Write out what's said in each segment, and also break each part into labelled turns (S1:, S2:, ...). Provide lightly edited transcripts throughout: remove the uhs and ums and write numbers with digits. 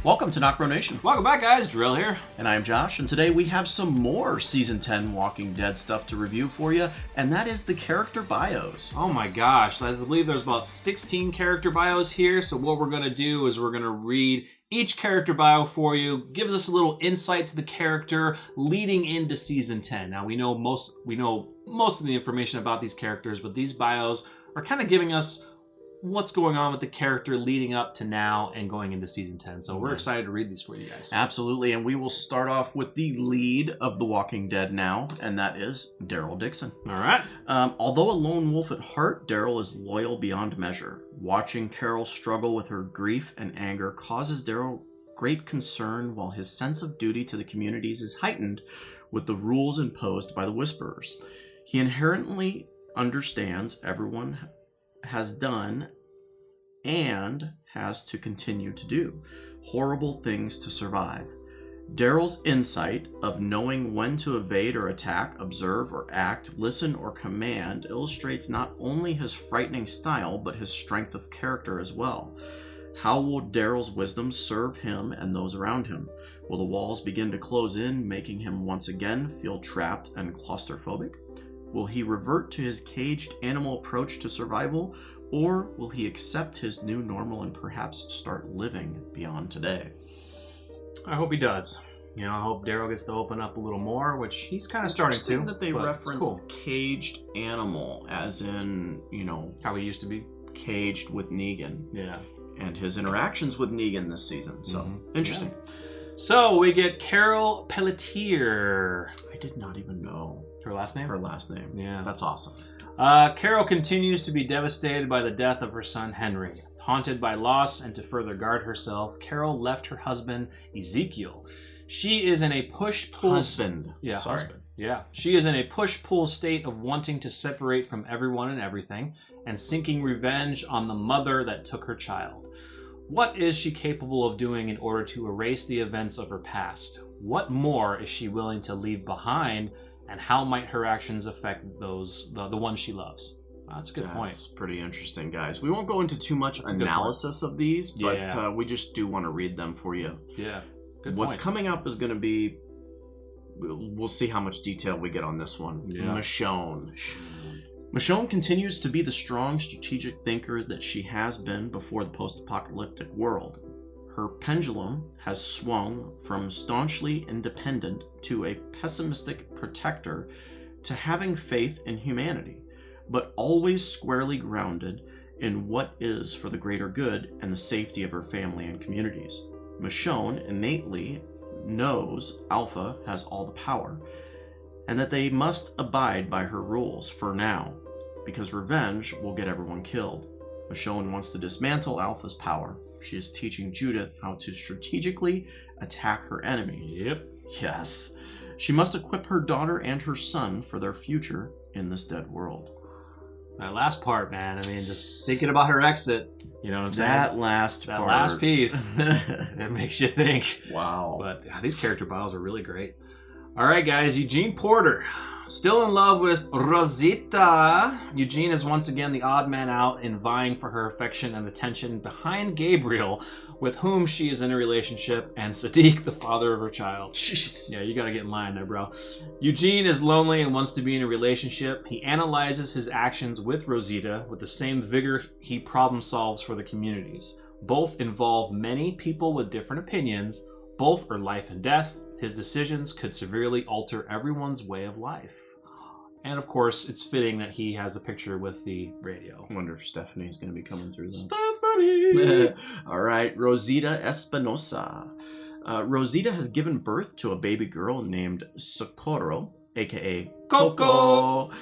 S1: Welcome to NocBro Nation.
S2: Welcome back, guys. Drill here.
S1: And I'm Josh, and today we have some more Season 10 Walking Dead stuff to review for you, and that is the character bios.
S2: Oh my gosh, I believe there's about 16 character bios here, so what we're going to do is we're going to read each character bio for you, gives us a little insight to the character leading into Season 10. Now, we know most of the information about these characters, but these bios are kind of giving us what's going on with the character leading up to now and going into Season 10. So we're excited to read these for you guys.
S1: Absolutely, and we will start off with the lead of The Walking Dead now, and that is Daryl Dixon.
S2: All right.
S1: Although a lone wolf at heart, Daryl is loyal beyond measure. Watching Carol struggle with her grief and anger causes Daryl great concern, while his sense of duty to the communities is heightened with the rules imposed by the Whisperers. He inherently understands everyone has done and has to continue to do horrible things to survive. Daryl's insight of knowing when to evade or attack, observe or act, listen or command illustrates not only his frightening style, but his strength of character as well. How will Daryl's wisdom serve him and those around him? Will the walls begin to close in, making him once again feel trapped and claustrophobic? Will he revert to his caged animal approach to survival, or will he accept his new normal and perhaps start living beyond today?
S2: I hope he does. You know, I hope Daryl gets to open up a little more, which he's kind of starting to.
S1: That they referenced caged animal, as in, you know,
S2: how he used to be
S1: caged with Negan.
S2: Yeah.
S1: And his interactions with Negan this season. So, interesting.
S2: Yeah. So, we get Carol Pelletier.
S1: I did not even know.
S2: Her last name?
S1: Her last name.
S2: Yeah.
S1: That's awesome.
S2: Carol continues to be devastated by the death of her son, Henry. Haunted by loss and to further guard herself, Carol left her husband, Ezekiel. She is in a push-pull...
S1: Husband.
S2: Yeah,
S1: Sorry.
S2: husband. Yeah. She is in a push-pull state of wanting to separate from everyone and everything and seeking revenge on the mother that took her child. What is she capable of doing in order to erase the events of her past? What more is she willing to leave behind, and how might her actions affect the ones she loves? That's a good point. That's
S1: pretty interesting, guys. We won't go into too much analysis of these, but we just do want to read them for you.
S2: Yeah, good
S1: What's coming up is going to be... We'll see how much detail we get on this one.
S2: Yeah.
S1: Michonne. Michonne continues to be the strong strategic thinker that she has been before the post-apocalyptic world. Her pendulum has swung from staunchly independent to a pessimistic protector to having faith in humanity, but always squarely grounded in what is for the greater good and the safety of her family and communities. Michonne innately knows Alpha has all the power, and that they must abide by her rules for now, because revenge will get everyone killed. Michonne wants to dismantle Alpha's power. She is teaching Judith how to strategically attack her enemy.
S2: Yep.
S1: Yes. She must equip her daughter and her son for their future in this dead world.
S2: That last part, man, I mean, just thinking about her exit, you know what I'm saying?
S1: That last
S2: piece, it makes you think.
S1: Wow.
S2: But these character bios are really great. All right, guys, Eugene Porter, still in love with Rosita. Eugene is once again the odd man out in vying for her affection and attention behind Gabriel, with whom she is in a relationship, and Sadiq, the father of her child.
S1: Jeez.
S2: Yeah, you gotta get in line there, bro. Eugene is lonely and wants to be in a relationship. He analyzes his actions with Rosita with the same vigor he problem solves for the communities. Both involve many people with different opinions. Both are life and death. His decisions could severely alter everyone's way of life. And of course, it's fitting that he has a picture with the radio.
S1: I wonder if Stephanie's going to be coming through then.
S2: Stephanie!
S1: All right, Rosita Espinosa. Rosita has given birth to a baby girl named Socorro, aka Coco,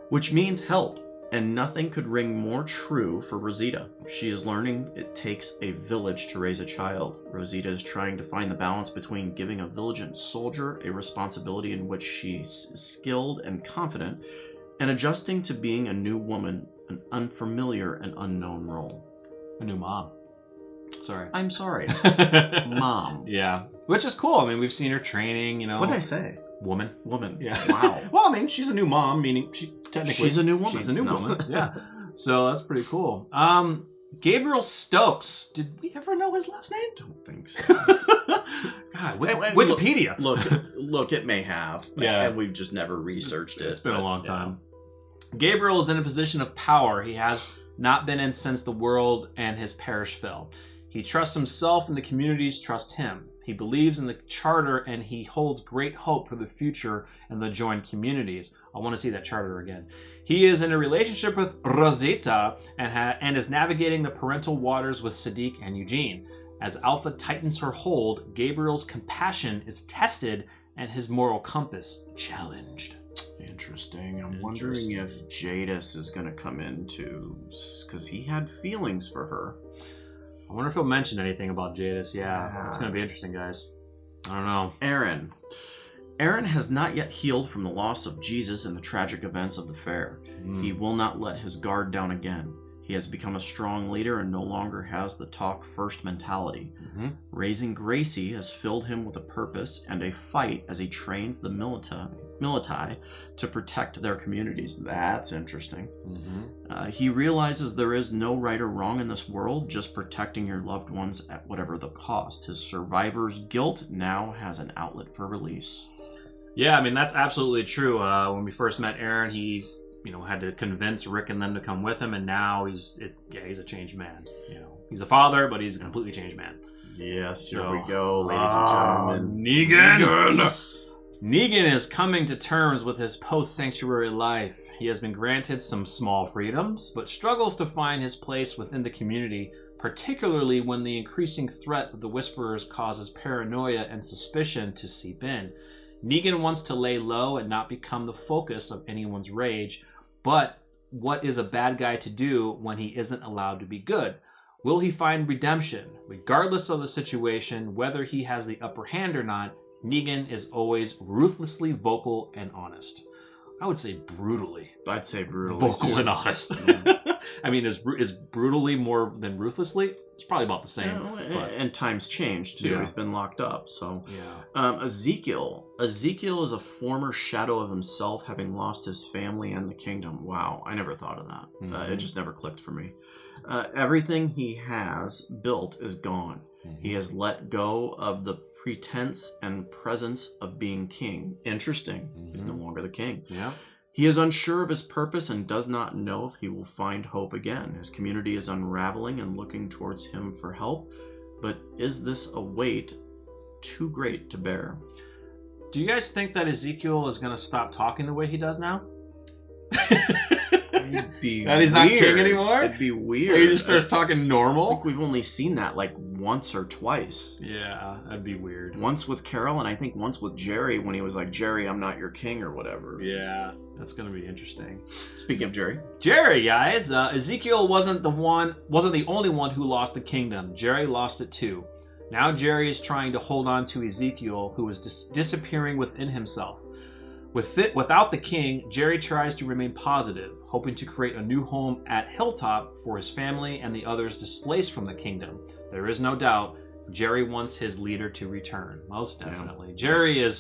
S1: which means help. And nothing could ring more true for Rosita. She is learning it takes a village to raise a child. Rosita is trying to find the balance between giving a vigilant soldier a responsibility in which she's skilled and confident, and adjusting to being a new woman, an unfamiliar and unknown role.
S2: A new mom. Sorry.
S1: I'm sorry. Mom.
S2: Yeah. Which is cool. I mean, we've seen her training, you know.
S1: What did I say?
S2: Woman.
S1: Yeah.
S2: Wow. Well, I mean, she's a new mom, meaning she's a new woman.
S1: No.
S2: Yeah. So that's pretty cool. Gabriel Stokes. Did we ever know his last name?
S1: Don't think so.
S2: God, Wikipedia.
S1: Look, it may have.
S2: Yeah.
S1: And we've just never researched it.
S2: It's been a long time. Gabriel is in a position of power he has not been in since the world and his parish fell. He trusts himself and the communities trust him. He believes in the charter and he holds great hope for the future and the joined communities. I want to see that charter again. He is in a relationship with Rosita and is navigating the parental waters with Sadiq and Eugene. As Alpha tightens her hold, Gabriel's compassion is tested and his moral compass challenged.
S1: Interesting. I'm wondering if Jadis is going to come into, because he had feelings for her.
S2: I wonder if he'll mention anything about Jadis. Yeah, it's going to be interesting, guys. I don't know.
S1: Aaron. Aaron has not yet healed from the loss of Jesus and the tragic events of the fair. He will not let his guard down again. He has become a strong leader and no longer has the talk first mentality. Raising Gracie has filled him with a purpose and a fight as he trains the militae to protect their communities. That's interesting. He realizes there is no right or wrong in this world, just protecting your loved ones at whatever the cost. His survivor's guilt now has an outlet for release.
S2: Yeah, I mean, that's absolutely true. When we first met Aaron, he had to convince Rick and them to come with him, and now he's a changed man. He's a father, but he's a completely changed man.
S1: Yes, here we go, ladies and gentlemen.
S2: Negan! Negan is coming to terms with his post-sanctuary life. He has been granted some small freedoms, but struggles to find his place within the community, particularly when the increasing threat of the Whisperers causes paranoia and suspicion to seep in. Negan wants to lay low and not become the focus of anyone's rage, but what is a bad guy to do when he isn't allowed to be good? Will he find redemption? Regardless of the situation, whether he has the upper hand or not, Negan is always ruthlessly vocal and honest. I would say brutally.
S1: I'd say brutally.
S2: Vocal and honest. I mean, is brutally more than ruthlessly? It's probably about the same.
S1: And times change too.
S2: Yeah.
S1: He's been locked up. So
S2: yeah.
S1: Ezekiel is a former shadow of himself, having lost his family and the kingdom. Wow, I never thought of that. It just never clicked for me. Everything he has built is gone. He has let go of the pretense and presence of being king. Interesting. He's no longer the king.
S2: Yeah.
S1: He is unsure of his purpose and does not know if he will find hope again. His community is unraveling and looking towards him for help, but is this a weight too great to bear?
S2: Do you guys think that Ezekiel is going to stop talking the way he does now?
S1: It'd be
S2: that he's
S1: weird.
S2: Not king anymore?
S1: It'd be weird.
S2: He just starts talking normal?
S1: I think we've only seen that like once or twice.
S2: Yeah, that'd be weird.
S1: Once with Carol, and I think once with Jerry when he was like, Jerry, I'm not your king or whatever.
S2: Yeah, that's going to be interesting.
S1: Speaking of Jerry,
S2: guys, Ezekiel wasn't the only one who lost the kingdom. Jerry lost it too. Now Jerry is trying to hold on to Ezekiel, who is disappearing within himself. Without the king, Jerry tries to remain positive, hoping to create a new home at Hilltop for his family and the others displaced from the kingdom. There is no doubt Jerry wants his leader to return. Most definitely. Yeah. Jerry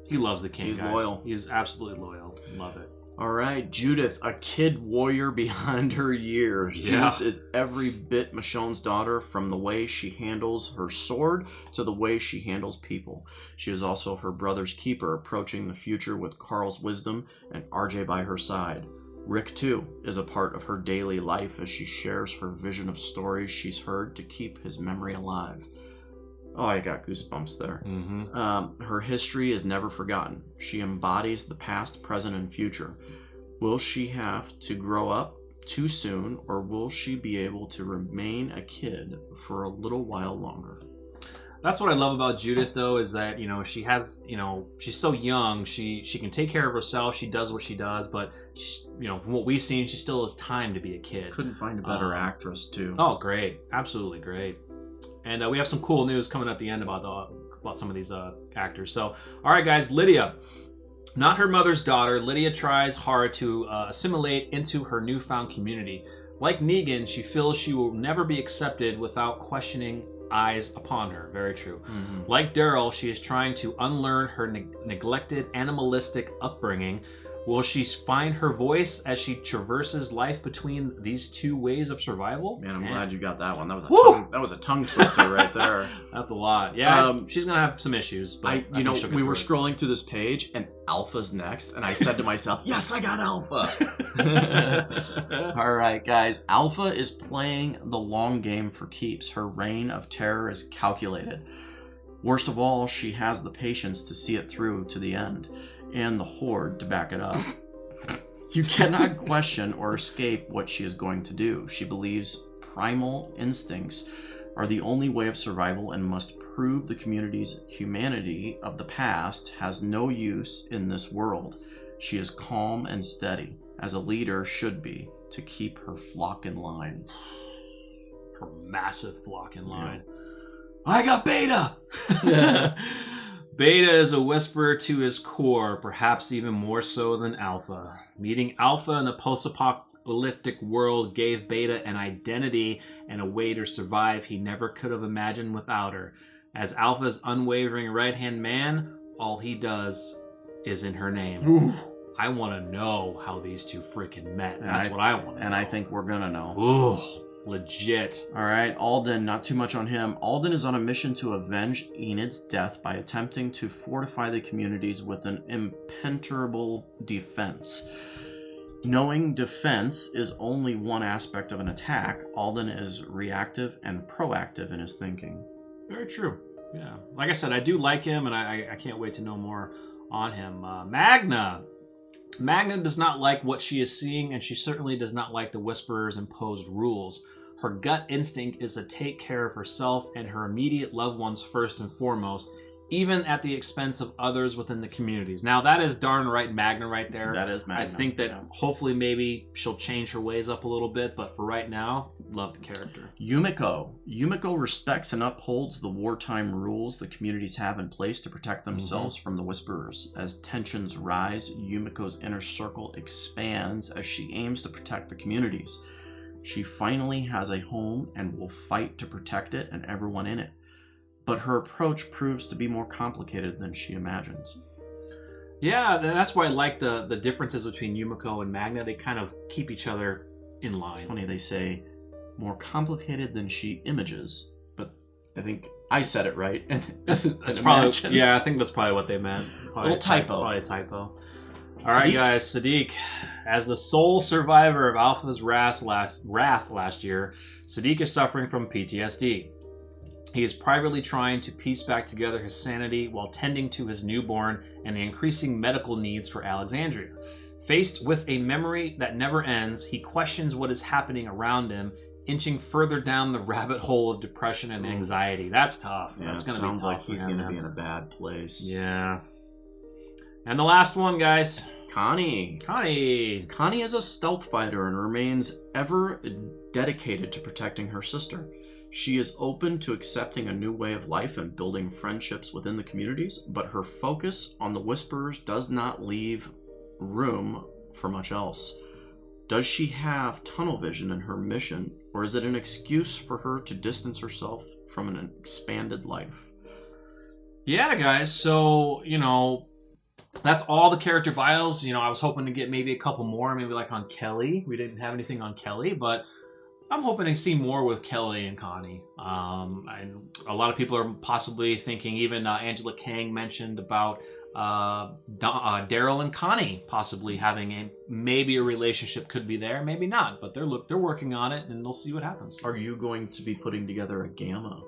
S2: he loves the king,
S1: He's
S2: guys.
S1: Loyal.
S2: He's absolutely loyal. Love it.
S1: All right, Judith, a kid warrior beyond her years.
S2: Yeah.
S1: Judith is every bit Michonne's daughter, from the way she handles her sword to the way she handles people. She is also her brother's keeper, approaching the future with Carl's wisdom and RJ by her side. Rick, too, is a part of her daily life as she shares her vision of stories she's heard to keep his memory alive. Oh, I got goosebumps there. Her history is never forgotten. She embodies the past, present, and future. Will she have to grow up too soon, or will she be able to remain a kid for a little while longer?
S2: That's what I love about Judith, though, is that, she has, she's so young. She can take care of herself. She does what she does, but, from what we've seen, she still has time to be a kid.
S1: Couldn't find a better actress, too.
S2: Oh, great. Absolutely great. And we have some cool news coming at the end about some of these actors. So, all right, guys, Lydia. Not her mother's daughter, Lydia tries hard to assimilate into her newfound community. Like Negan, she feels she will never be accepted without questioning eyes upon her. Very true. Like Daryl, she is trying to unlearn her neglected animalistic upbringing. Will she find her voice as she traverses life between these two ways of survival?
S1: Man, I'm glad you got that one. That was a tongue twister right there.
S2: That's a lot. Yeah, she's gonna have some issues. But
S1: we were scrolling through this page, and Alpha's next, and I said to myself, "Yes, I got Alpha." All right, guys. Alpha is playing the long game for keeps. Her reign of terror is calculated. Worst of all, she has the patience to see it through to the end, and the horde to back it up. You cannot question or escape what she is going to do. She believes primal instincts are the only way of survival and must prove the community's humanity of the past has no use in this world. She is calm and steady, as a leader should be, to keep her flock in line.
S2: Her massive flock in line.
S1: Yeah.
S2: I got Beta! Beta is a whisperer to his core, perhaps even more so than Alpha. Meeting Alpha in the post-apocalyptic world gave Beta an identity and a way to survive he never could have imagined without her. As Alpha's unwavering right-hand man, all he does is in her name.
S1: Ooh.
S2: I want to know how these two freaking met. That's what I want to know.
S1: And I think we're gonna know.
S2: Ooh. Legit.
S1: All right, Alden, not too much on him. Alden is on a mission to avenge Enid's death by attempting to fortify the communities with an impenetrable defense. Knowing defense is only one aspect of an attack, Alden is reactive and proactive in his thinking.
S2: Very true. Yeah. Like I said, I do like him, and I can't wait to know more on him. Magna. Magna does not like what she is seeing, and she certainly does not like the Whisperer's imposed rules. Her gut instinct is to take care of herself and her immediate loved ones first and foremost, even at the expense of others within the communities. Now, that is darn right Magna right there.
S1: That is Magna.
S2: I think that hopefully maybe she'll change her ways up a little bit, but for right now, love the character.
S1: Yumiko. Yumiko respects and upholds the wartime rules the communities have in place to protect themselves from the Whisperers. As tensions rise, Yumiko's inner circle expands as she aims to protect the communities. She finally has a home and will fight to protect it and everyone in it. But her approach proves to be more complicated than she imagines.
S2: Yeah, that's why I like the differences between Yumiko and Magna. They kind of keep each other in line.
S1: It's funny, they say more complicated than she images, but I think I said it right.
S2: That's probably, yeah, I think that's probably what they meant. Probably
S1: little typo.
S2: Probably a typo. All right, guys, Sadiq. As the sole survivor of Alpha's wrath last year, Sadiq is suffering from PTSD. He is privately trying to piece back together his sanity while tending to his newborn and the increasing medical needs for Alexandria. Faced with a memory that never ends, he questions what is happening around him, inching further down the rabbit hole of depression and anxiety. That's tough.
S1: Yeah,
S2: That's going to be tough.
S1: Sounds like he's going to be in a bad place.
S2: Yeah. And the last one, guys.
S1: Connie. Connie is a stealth fighter and remains ever dedicated to protecting her sister. She is open to accepting a new way of life and building friendships within the communities, but her focus on the Whisperers does not leave room for much else. Does she have tunnel vision in her mission, or is it an excuse for her to distance herself from an expanded life?
S2: Yeah, guys, so, that's all the character bios. I was hoping to get maybe a couple more, maybe like on Kelly. We didn't have anything on Kelly, but I'm hoping to see more with Kelly and Connie. And a lot of people are possibly thinking, even Angela Kang mentioned about Daryl and Connie possibly having maybe a relationship could be there, maybe not, but they're working on it, and they'll see what happens.
S1: Are you going to be putting together a Gamma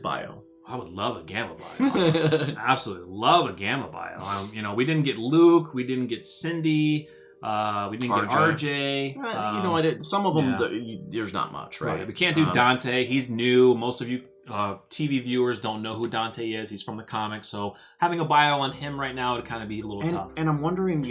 S1: bio?
S2: I would love a Gamma bio. Absolutely love a Gamma bio. We didn't get Luke, we didn't get Cindy. We didn't get RJ.
S1: Some of them, there's not much, right?
S2: We can't do Dante. He's new. Most of you TV viewers don't know who Dante is. He's from the comics. So having a bio on him right now would kind of be a little tough.
S1: And I'm wondering,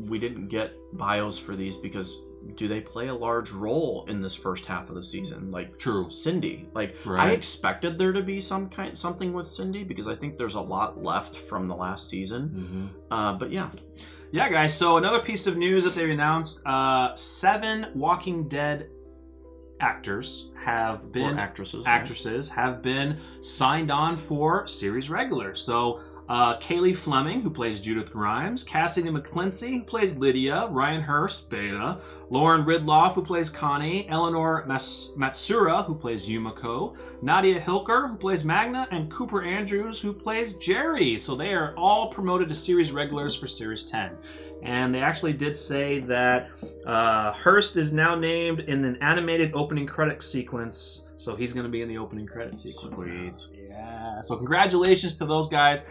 S1: we didn't get bios for these because do they play a large role in this first half of the season? Like,
S2: true,
S1: Cindy. Like, right. I expected there to be something with Cindy because I think there's a lot left from the last season. But yeah.
S2: Yeah, guys, so another piece of news that they announced, 7 Walking Dead actors actresses have been signed on for series regular. So Kaylee Fleming, who plays Judith Grimes, Cassidy McClincy, who plays Lydia, Ryan Hurst, Beta, Lauren Ridloff, who plays Connie, Eleanor Matsura, who plays Yumiko, Nadia Hilker, who plays Magna, and Cooper Andrews, who plays Jerry. So they are all promoted to series regulars for Series 10. And they actually did say that Hurst is now named in an animated opening credit sequence, so he's going to be in the opening credit sequence.
S1: Sweet.
S2: Yeah. So congratulations to those guys.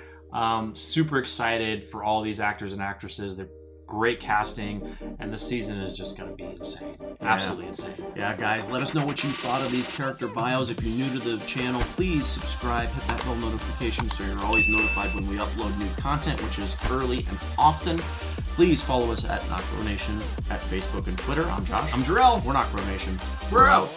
S2: Super excited for all these actors and actresses. They're great casting, and the season is just going to be insane. Absolutely insane.
S1: Yeah, guys, let us know what you thought of these character bios. If you're new to the channel, please subscribe, hit that bell notification so you're always notified when we upload new content, which is early and often. Please follow us at NocBro Nation at Facebook and Twitter. I'm Josh.
S2: I'm Jarrell.
S1: We're NocBro Nation.
S2: We're out.